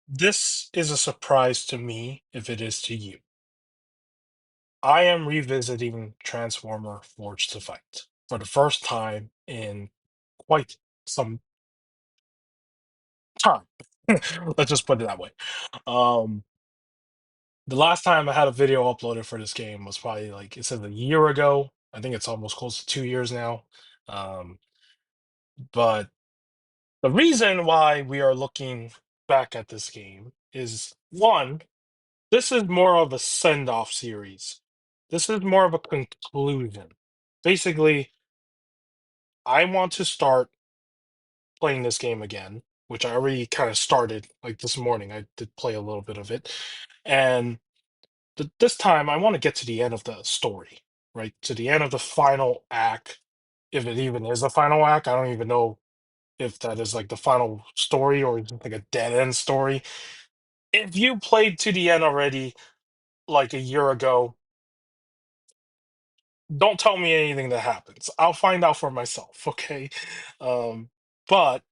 This is a surprise to me if it is to you. I am revisiting Transformer Forged to Fight for the first time in quite some time. Let's just put it that way. Um, the last time I had a video uploaded for this game was probably like it says a year ago. I think it's almost close to 2 years now. Um, but the reason why we are looking back at this game is one, this is more of a send-off series. This is more of a conclusion. Basically, I want to start playing this game again, which I already kind of started like this morning. I did play a little bit of it. And this time I want to get to the end of the story, right? To the end of the final act. If it even is a final act, I don't even know if that is like the final story or is it like a dead end story. If you played to the end already, like a year ago, don't tell me anything that happens. I'll find out for myself, okay? Um, but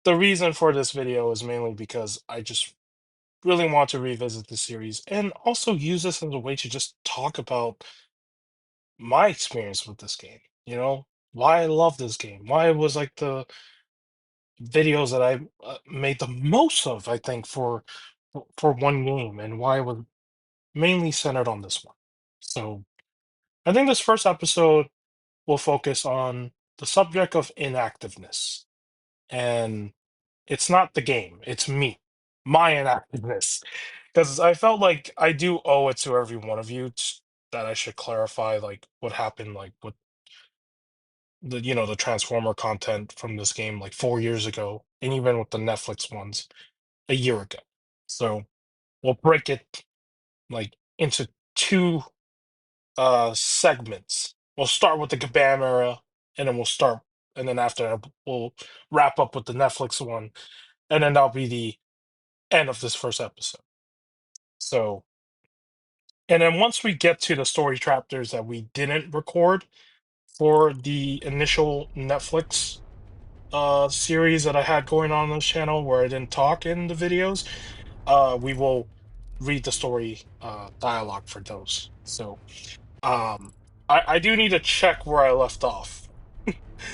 the reason for this video is mainly because I just really want to revisit the series and also use this as a way to just talk about my experience with this game, why I love this game, why it was like the videos that I made the most of, I think, for one game and why it was mainly centered on this one. So I think this first episode will focus on the subject of inactiveness. And it's not the game, it's me, my inactiveness. Because I felt like I do owe it to every one of you that I should clarify like what happened like with the Transformer content from this game like 4 years ago, and even with the Netflix ones a year ago. So we'll break it like into two segments. We'll start with the Kabam era, and then and then after that, we'll wrap up with the Netflix one, and then that'll be the end of this first episode. So, and then once we get to the story chapters that we didn't record for the initial Netflix series that I had going on this channel where I didn't talk in the videos, we will read the story dialogue for those. So, I do need to check where I left off.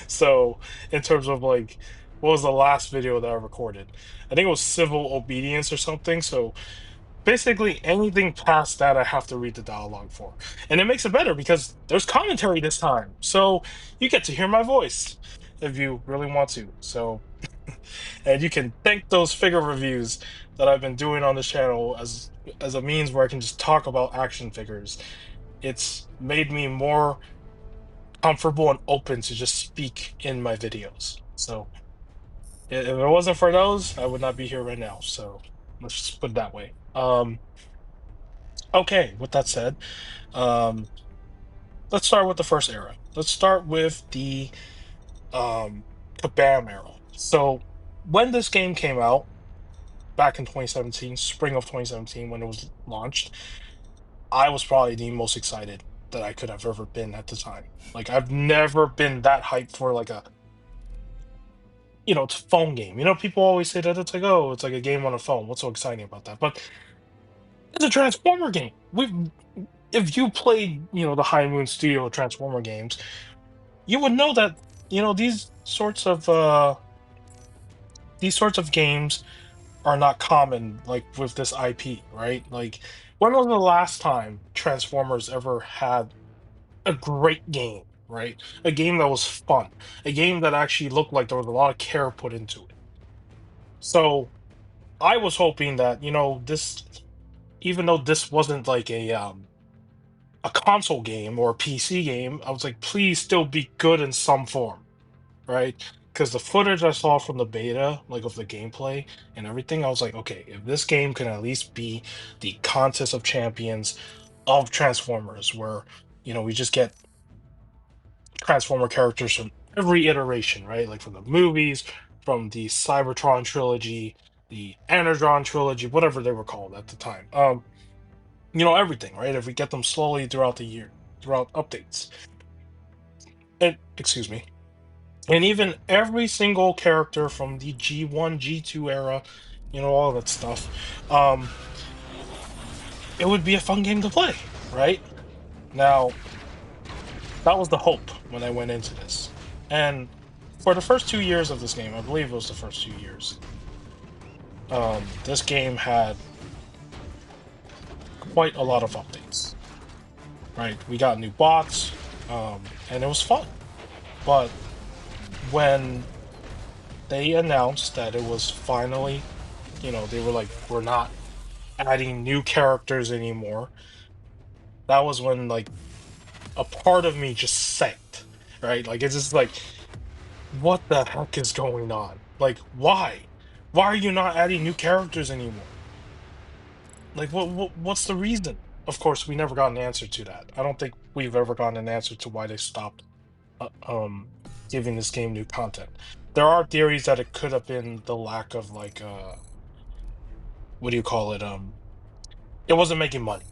So, in terms of like, what was the last video that I recorded? I think it was civil obedience or something. So, basically, anything past that, I have to read the dialogue for. And it makes it better because there's commentary this time. So, you get to hear my voice if you really want to. So, and you can thank those figure reviews that I've been doing on this channel as a means where I can just talk about action figures. It's made me more comfortable and open to just speak in my videos. So if it wasn't for those, I would not be here right now. So let's just put it that way. Okay, with that said, um, let's start with the first era. Let's start with the um Kabam era. So when this game came out back in 2017, spring of 2017, when it was launched, I was probably the most excited that I could have ever been at the time. Like I've never been that hyped for like a it's a phone game. People always say that it's like, oh, it's like a game on a phone. What's so exciting about that? But it's a Transformer game. If you played, the High Moon Studio Transformer games, you would know that, you know, these sorts of uh these sorts of games are not common like with this IP, right? Like when was the last time Transformers ever had a great game, right? A game that was fun, a game that actually looked like there was a lot of care put into it. So I was hoping that, this, even though this wasn't like a console game or a PC game, I was like, please still be good in some form, right? Because the footage I saw from the beta, like of the gameplay and everything, I was like, okay, if this game can at least be the Contest of Champions of Transformers, where we just get Transformer characters from every iteration, right? Like from the movies, from the Cybertron trilogy, the Energon trilogy, whatever they were called at the time. Everything, right? If we get them slowly throughout the year, throughout updates. And excuse me. And even every single character from the G1, G2 era, all that stuff, um, it would be a fun game to play, right? Now, that was the hope when I went into this. And for the first 2 years of this game, I believe it was the first 2 years, this game had quite a lot of updates, right? We got new bots, and it was fun. But when they announced that it was finally, they were like, we're not adding new characters anymore, that was when like a part of me just sank, right? Like it's just like, what the heck is going on? Like, why? Why are you not adding new characters anymore? Like, what's the reason? Of course, we never got an answer to that. I don't think we've ever gotten an answer to why they stopped uh, um giving this game new content. There are theories that it could have been the lack of like what do you call it? It wasn't making money,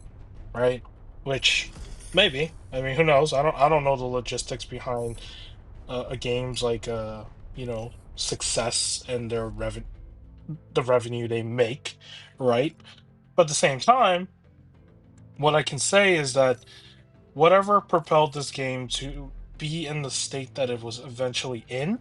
right? Which maybe. I mean, who knows? I don't know the logistics behind a game's like success and the revenue they make, right? But at the same time, what I can say is that whatever propelled this game to be in the state that it was eventually in,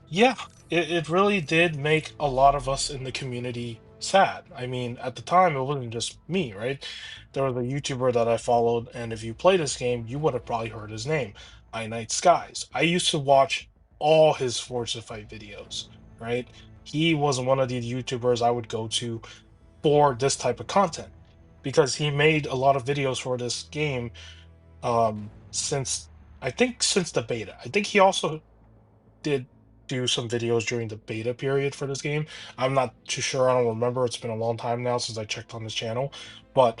yeah, it really did make a lot of us in the community sad. I mean, at the time, it wasn't just me, right? There was a YouTuber that I followed, and if you play this game, you would have probably heard his name, I Night Skies. I used to watch all his Forza Fight videos, right? He was one of the YouTubers I would go to for this type of content because he made a lot of videos for this game since I think since the beta. I think he also did do some videos during the beta period for this game. I'm not too sure. I don't remember. It's been a long time now since I checked on this channel. But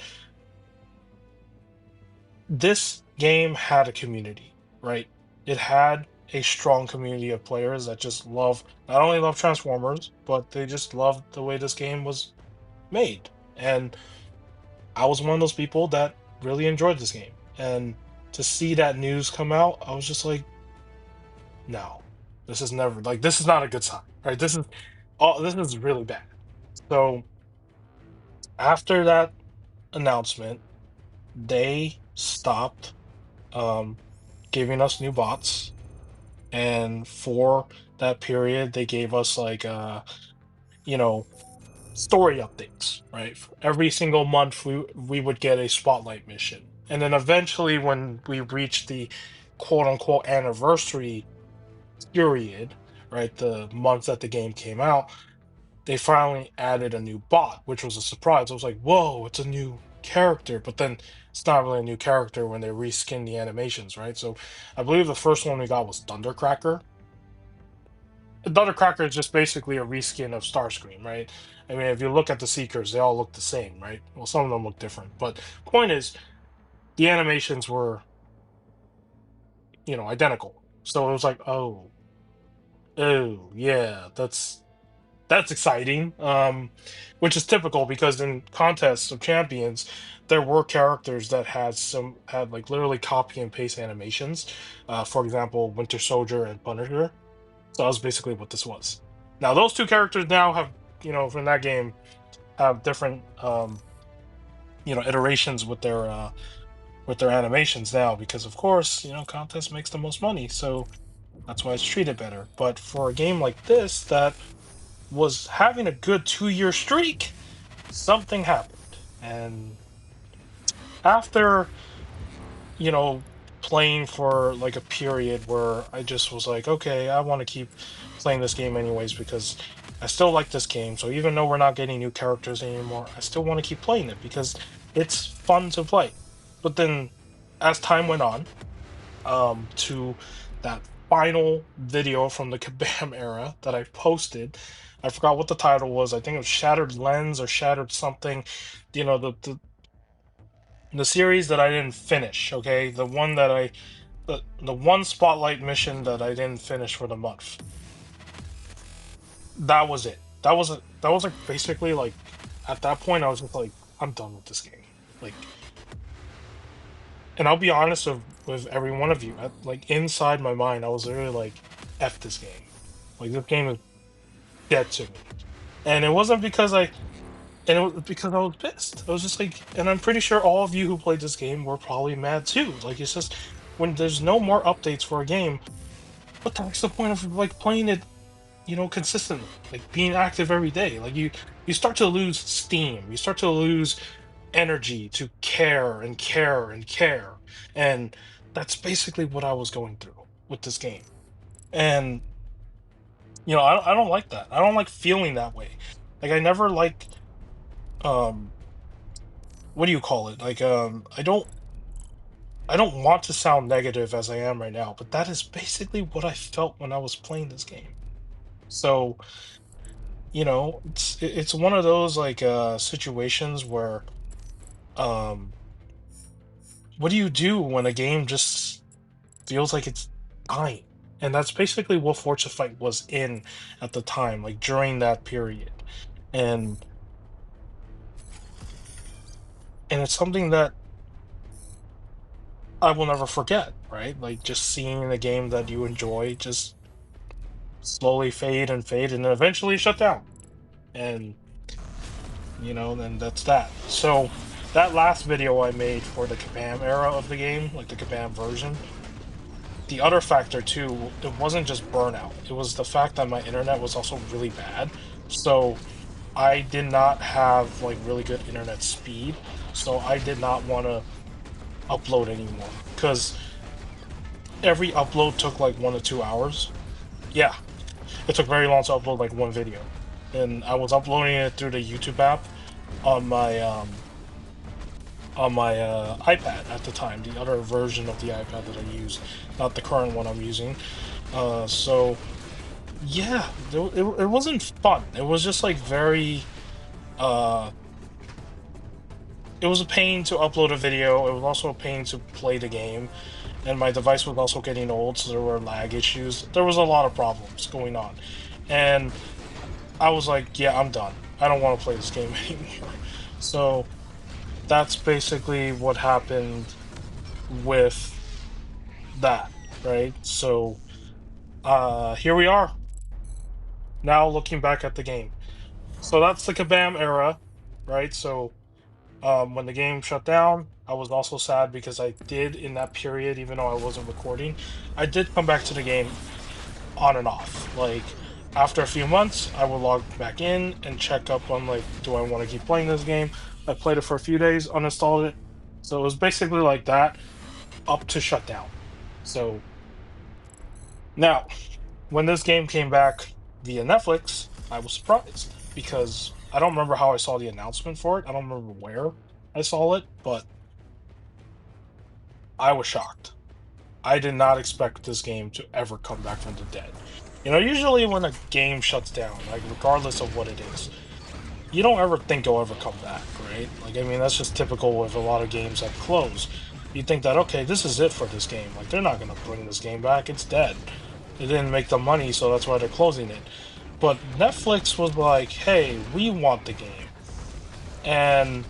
this game had a community, right? It had a strong community of players that just love not only love Transformers, but they just loved the way this game was made. And I was one of those people that really enjoyed this game. And to see that news come out, I was just like, no, this is never like this is not a good sign, right? This is really bad. So after that announcement, they stopped um, giving us new bots, and for that period, they gave us like you know story updates, right? Every single month, we would get a spotlight mission, and then eventually, when we reached the quote unquote anniversary period, right, the month that the game came out, they finally added a new bot, which was a surprise. I was like, whoa, it's a new character. But then it's not really a new character when they reskin the animations, right? So I believe the first one we got was Thundercracker. Thundercracker is just basically a reskin of Starscream, right? I mean, if you look at the Seekers, they all look the same, right? Well, some of them look different. But point is, the animations were, identical. So it was like, oh, yeah, that's exciting, which is typical because in contests of champions, there were characters that had like literally copy and paste animations. For example, Winter Soldier and Punisher. So that was basically what this was. Now those two characters now have, from that game, have different iterations with their animations now because of course, contest makes the most money, so that's why it's treated better. But for a game like this that was having a good 2 year streak, something happened. And after, you know, playing for like a period where I just was like, okay, I want to keep playing this game anyways because I still like this game. So even though we're not getting new characters anymore, I still want to keep playing it because it's fun to play. But then as time went on, to that final video from the Kabam era that I posted. I forgot what the title was. I think it was Shattered Lens or Shattered something. The series that I didn't finish. Okay, the one spotlight mission that I didn't finish for the month. That was it. That was like basically like at that point I was just like I'm done with this game. Like, and I'll be honest with every one of you. Like inside my mind, I was literally like, "F this game." Like this game is dead to me. And it wasn't because and it was because I was pissed. I was just like, and I'm pretty sure all of you who played this game were probably mad too. Like it's just when there's no more updates for a game, what the heck's the point of like playing it, consistently, like being active every day? Like you start to lose steam. You start to lose energy to care and care and care. And that's basically what I was going through with this game. And I don't like that. I don't like feeling that way. Like I never like um what do you call it? Like I don't want to sound negative as I am right now, but that is basically what I felt when I was playing this game. So, it's one of those like situations where um what do you do when a game just feels like it's dying? And that's basically what Forza Fight was in at the time, like during that period. And and it's something that I will never forget, right? Like just seeing the game that you enjoy just slowly fade and then eventually shut down. And then that's that. So that last video I made for the Kabam era of the game, like the Kabam version, the other factor too, it wasn't just burnout. It was the fact that my internet was also really bad. So I did not have like really good internet speed. So I did not want to upload anymore because every upload took like 1 to 2 hours. Yeah, it took very long to upload like one video. And I was uploading it through the YouTube app on my iPad at the time, the other version of the iPad that I use, not the current one I'm using. So yeah, it wasn't fun. It was just like very uh, it was a pain to upload a video. It was also a pain to play the game, and my device was also getting old, so there were lag issues. There was a lot of problems going on, and I was like, yeah, I'm done. I don't want to play this game anymore. So that's basically what happened with that, right? So here we are now looking back at the game. So that's the Kabam era, right? So when the game shut down, I was also sad because I did in that period, even though I wasn't recording, I did come back to the game on and off. Like after a few months, I would log back in and check up on like, do I want to keep playing this game? I played it for a few days, uninstalled it. So it was basically like that up to shutdown. So now, when this game came back via Netflix, I was surprised because I don't remember how I saw the announcement for it. I don't remember where I saw it, but I was shocked. I did not expect this game to ever come back from the dead. Usually when a game shuts down, like regardless of what it is, you don't ever think it'll ever come back, right? Like, I mean, that's just typical with a lot of games that close. You think that, okay, this is it for this game. Like, they're not going to bring this game back. It's dead. It didn't make the money, so that's why they're closing it. But Netflix was like, hey, we want the game. And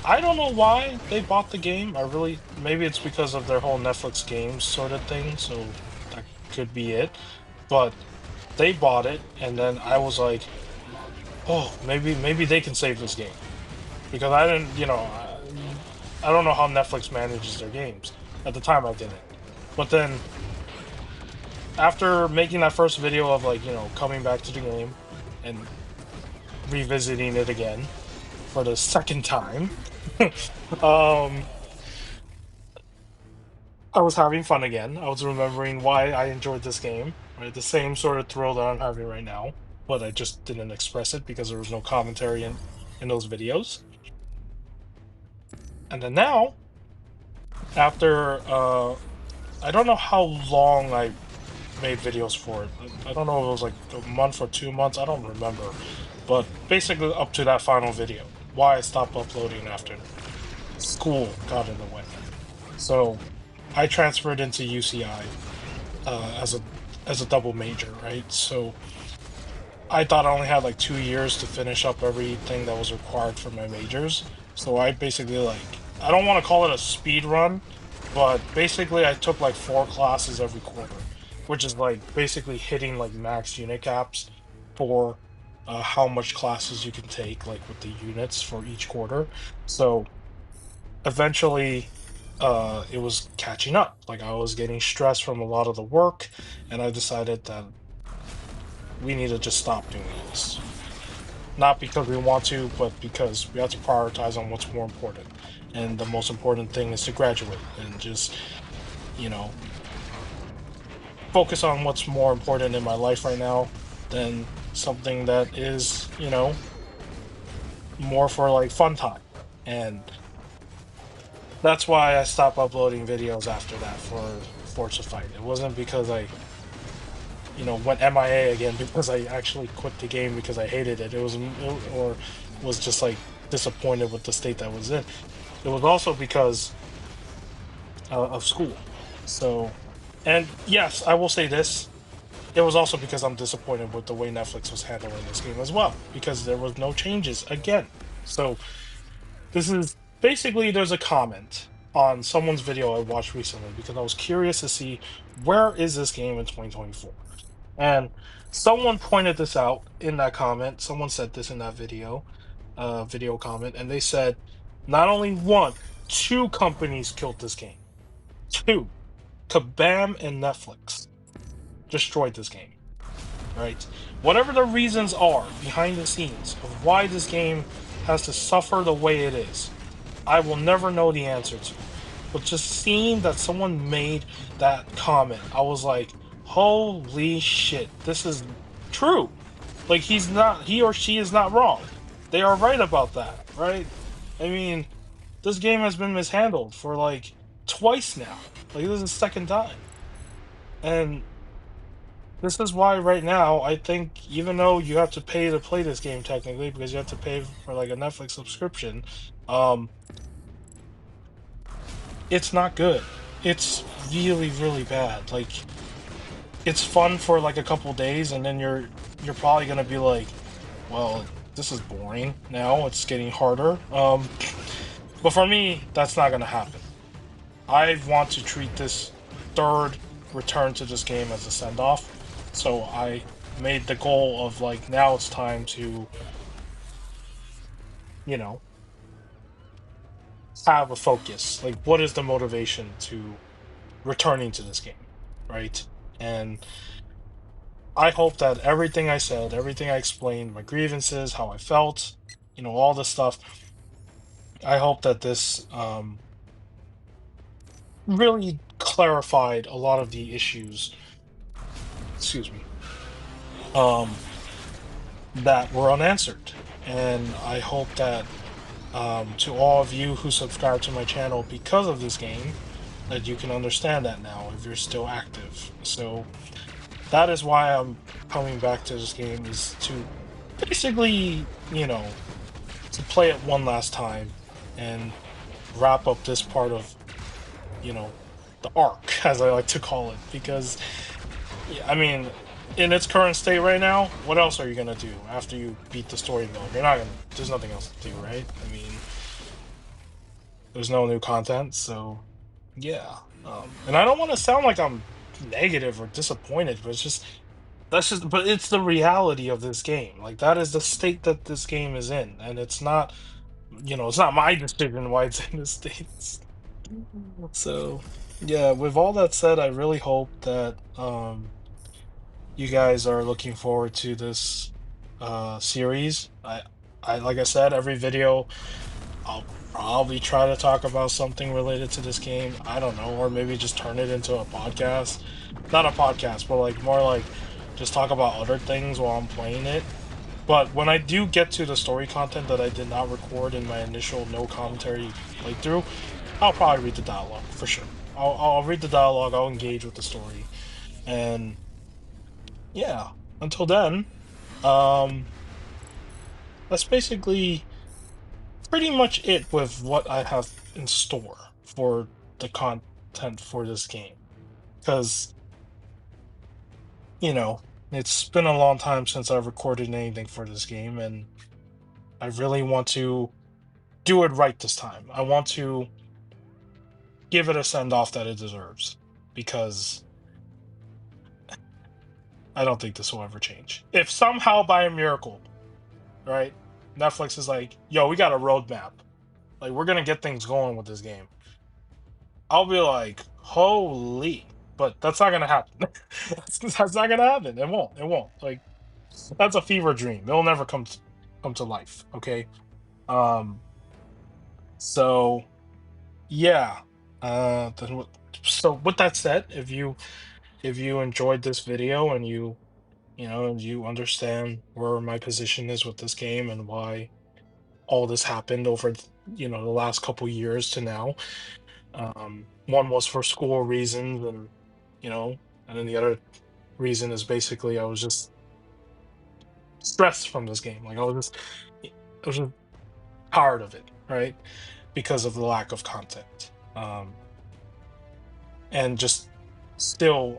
I don't know why they bought the game. Maybe it's because of their whole Netflix games sort of thing, so that could be it. But they bought it, and then I was like, oh, maybe they can save this game because I didn't, I don't know how Netflix manages their games. At the time, I didn't. But then after making that first video of like, coming back to the game and revisiting it again for the second time, um, I was having fun again. I was remembering why I enjoyed this game, right? The same sort of thrill that I'm having right now, but I just didn't express it because there was no commentary in those videos. And then now, after I don't know how long I made videos for it. I don't know if it was like a month or 2 months. I don't remember. But basically up to that final video. Why I stopped uploading after school got in the way. So I transferred into UCI as a double major, right? So I thought I only had like 2 years to finish up everything that was required for my majors. So I basically like I don't want to call it a speed run, but basically I took like 4 classes every quarter, which is like basically hitting like max unit caps for how much classes you can take, like with the units for each quarter. So eventually, it was catching up. Like I was getting stressed from a lot of the work, and I decided that we need to just stop doing this. Not because we want to, but because we have to prioritize on what's more important. And the most important thing is to graduate and just, you know, focus on what's more important in my life right now than something that is, more for like fun time. And that's why I stopped uploading videos after that for Forza Fight. It wasn't because I, went MIA again because I actually quit the game because I hated it. Or was just like disappointed with the state that was in. It was also because of school. So, and yes, I will say this. It was also because I'm disappointed with the way Netflix was handling this game as well, because there was no changes again. So this is basically there's a comment on someone's video I watched recently because I was curious to see where is this game in 2024. And someone pointed this out in that comment. Someone said this in that video comment, and they said not only one, two companies killed this game. Two, Kabam and Netflix destroyed this game. Right? Whatever the reasons are behind the scenes of why this game has to suffer the way it is, I will never know the answer to. But just seeing that someone made that comment, I was like, holy shit, this is true. Like he or she is not wrong. They are right about that, right? I mean, this game has been mishandled for like twice now. Like this is the second time. And this is why right now I think even though you have to pay to play this game technically because you have to pay for like a Netflix subscription, um, it's not good. It's really, really bad. Like it's fun for like a couple days and then you're probably gonna be like, well, this is boring now, it's getting harder. But for me, that's not gonna happen. I want to treat this third return to this game as a send off. So I made the goal of like now it's time to, you know, have a focus. Like what is the motivation to returning to this game, right? And I hope that everything I said, everything I explained, my grievances, how I felt, all this stuff, I hope that this really clarified a lot of the issues, excuse me, um, that were unanswered. And I hope that to all of you who subscribe to my channel because of this game, that you can understand that now if you're still active. So that is why I'm coming back to this game is to basically, to play it one last time and wrap up this part of, you know, the arc, as I like to call it. Because, yeah, I mean, in its current state right now, what else are you gonna do after you beat the story mode? You're not gonna. There's nothing else to do, right? I mean, there's no new content, so yeah. And I don't want to sound like I'm negative or disappointed, but but it's the reality of this game. Like that is the state that this game is in, and it's not, it's not my decision why it's in this state. So, yeah, with all that said, I really hope that you guys are looking forward to this series. I like I said, every video I'll probably try to talk about something related to this game. I don't know, or maybe just turn it into a podcast. Not a podcast, but like more like just talk about other things while I'm playing it. But when I do get to the story content that I did not record in my initial no commentary playthrough, I'll probably read the dialogue for sure. I'll read the dialogue, I'll engage with the story. And yeah, until then, um, that's basically pretty much it with what I have in store for the content for this game. Because, you know, it's been a long time since I've recorded anything for this game, and I really want to do it right this time. I want to give it a send off that it deserves. Because I don't think this will ever change. If somehow by a miracle right? Netflix is like, yo, we got a roadmap. Like, we're gonna get things going with this game. I'll be like, holy, but that's not gonna happen. That's not gonna happen. It won't. It won't. Like, that's a fever dream. It'll never come to life. Okay. Um. So yeah. So with that said, if you enjoyed this video and and you understand where my position is with this game and why all this happened over the last couple years to now. One was for school reasons, and you know, and then the other reason is basically I was just stressed from this game. Like I was just tired of it, right? Because of the lack of content. And just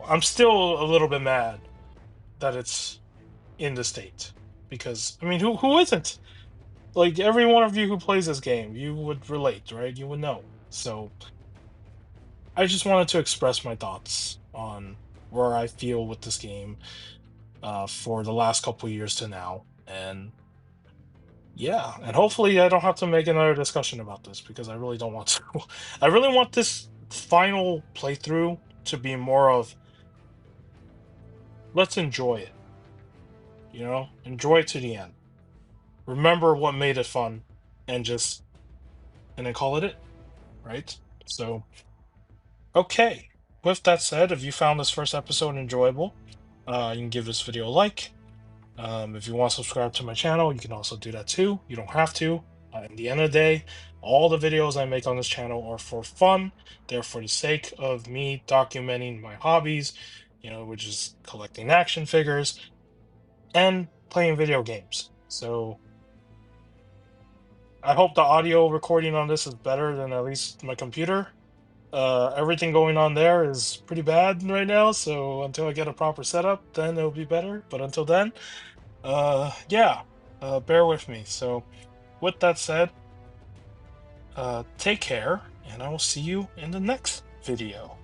I'm still a little bit mad that it's in the state because I mean, who isn't? Like every one of you who plays this game, you would relate, right? You would know. So I just wanted to express my thoughts on where I feel with this game for the last couple years to now. And yeah, and hopefully I don't have to make another discussion about this because I really don't want to. I really want this final playthrough to be more of let's enjoy it, enjoy it to the end. Remember what made it fun and and then call it, right? So, okay. With that said, if you found this first episode enjoyable, you can give this video a like. If you want to subscribe to my channel, you can also do that too. You don't have to. In the end of the day, all the videos I make on this channel are for fun. They're for the sake of me documenting my hobbies, which is collecting action figures and playing video games. So I hope the audio recording on this is better than at least my computer. Everything going on there is pretty bad right now, so until I get a proper setup, then it'll be better. But until then, yeah, bear with me. So, with that said, take care, and I will see you in the next video.